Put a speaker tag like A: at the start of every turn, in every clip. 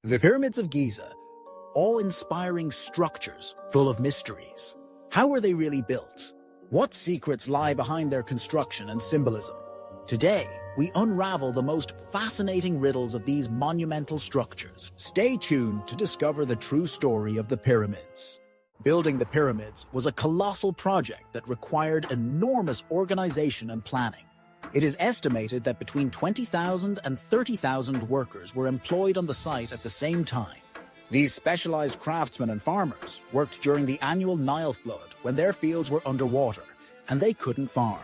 A: The pyramids of Giza, awe-inspiring structures full of mysteries. How were they really built? What secrets lie behind their construction and symbolism? Today, we unravel the most fascinating riddles of these monumental structures. Stay tuned to discover the true story of the pyramids. Building the pyramids was a colossal project that required enormous organization and planning. It is estimated that between 20,000 and 30,000 workers were employed on the site at the same time. These specialized craftsmen and farmers worked during the annual Nile flood when their fields were underwater and they couldn't farm.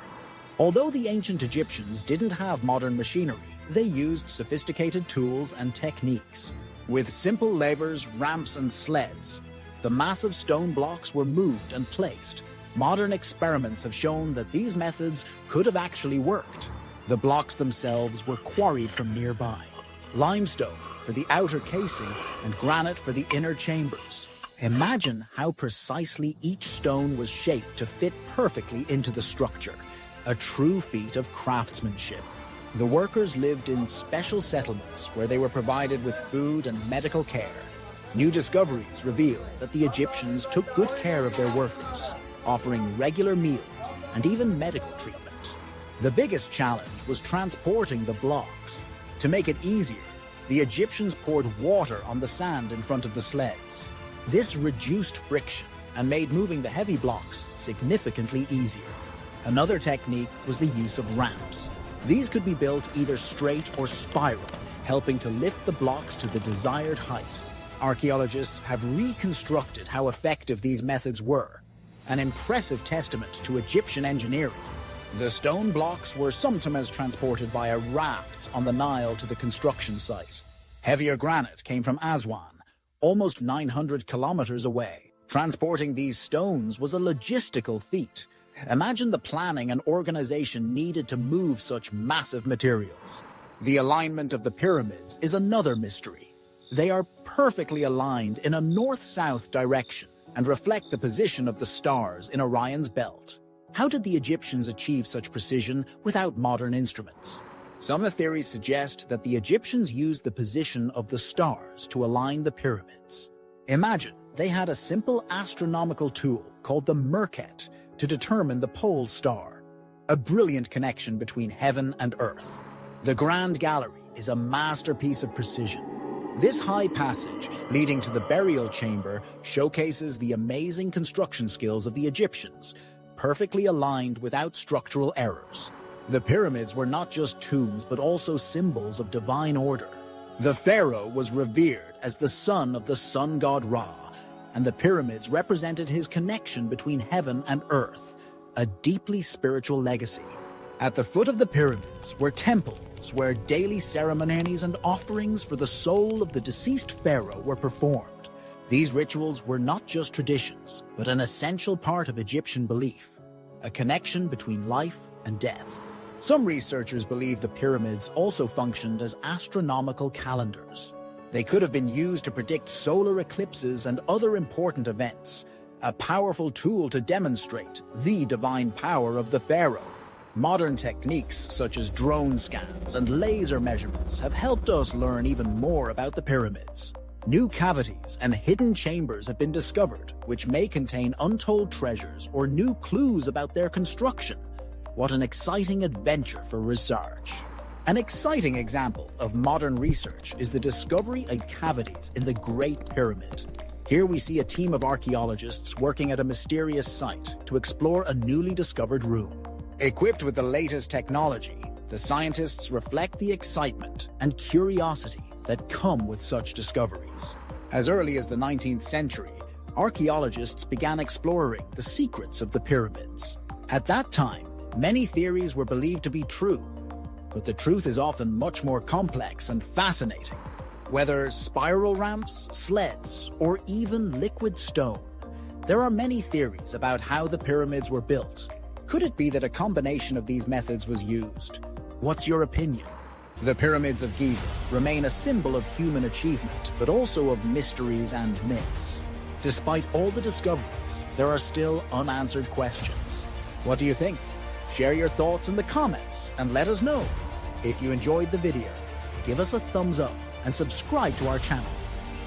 A: Although the ancient Egyptians didn't have modern machinery, they used sophisticated tools and techniques. With simple levers, ramps, and sleds, the massive stone blocks were moved and placed. Modern experiments have shown that these methods could have actually worked. The blocks themselves were quarried from nearby. Limestone for the outer casing and granite for the inner chambers. Imagine how precisely each stone was shaped to fit perfectly into the structure. A true feat of craftsmanship. The workers lived in special settlements where they were provided with food and medical care. New discoveries reveal that the Egyptians took good care of their workers, offering regular meals and even medical treatment. The biggest challenge was transporting the blocks. To make it easier, the Egyptians poured water on the sand in front of the sleds. This reduced friction and made moving the heavy blocks significantly easier. Another technique was the use of ramps. These could be built either straight or spiral, helping to lift the blocks to the desired height. Archaeologists have reconstructed how effective these methods were, an impressive testament to Egyptian engineering. The stone blocks were sometimes transported via rafts on the Nile to the construction site. Heavier granite came from Aswan, almost 900 kilometers away. Transporting these stones was a logistical feat. Imagine the planning and organization needed to move such massive materials. The alignment of the pyramids is another mystery. They are perfectly aligned in a north-south direction and reflect the position of the stars in Orion's belt. How did the Egyptians achieve such precision without modern instruments? Some theories suggest that the Egyptians used the position of the stars to align the pyramids. Imagine they had a simple astronomical tool called the Merkhet to determine the pole star, a brilliant connection between heaven and earth. The Grand Gallery is a masterpiece of precision. This high passage, leading to the burial chamber, showcases the amazing construction skills of the Egyptians, perfectly aligned without structural errors. The pyramids were not just tombs, but also symbols of divine order. The pharaoh was revered as the son of the sun god Ra, and the pyramids represented his connection between heaven and earth, a deeply spiritual legacy. At the foot of the pyramids were temples where daily ceremonies and offerings for the soul of the deceased pharaoh were performed. These rituals were not just traditions, but an essential part of Egyptian belief, a connection between life and death. Some researchers believe the pyramids also functioned as astronomical calendars. They could have been used to predict solar eclipses and other important events, a powerful tool to demonstrate the divine power of the pharaoh. Modern techniques such as drone scans and laser measurements have helped us learn even more about the pyramids. New cavities and hidden chambers have been discovered, which may contain untold treasures or new clues about their construction. What an exciting adventure for research. An exciting example of modern research is the discovery of cavities in the Great Pyramid. Here we see a team of archaeologists working at a mysterious site to explore a newly discovered room. Equipped with the latest technology, the scientists reflect the excitement and curiosity that come with such discoveries. As early as the 19th century, archaeologists began exploring the secrets of the pyramids. At that time, many theories were believed to be true, but the truth is often much more complex and fascinating. Whether spiral ramps, sleds, or even liquid stone, there are many theories about how the pyramids were built. Could it be that a combination of these methods was used? What's your opinion? The pyramids of Giza remain a symbol of human achievement, but also of mysteries and myths. Despite all the discoveries, there are still unanswered questions. What do you think? Share your thoughts in the comments and let us know. If you enjoyed the video, give us a thumbs up and subscribe to our channel.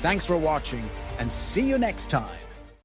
A: Thanks for watching, and see you next time.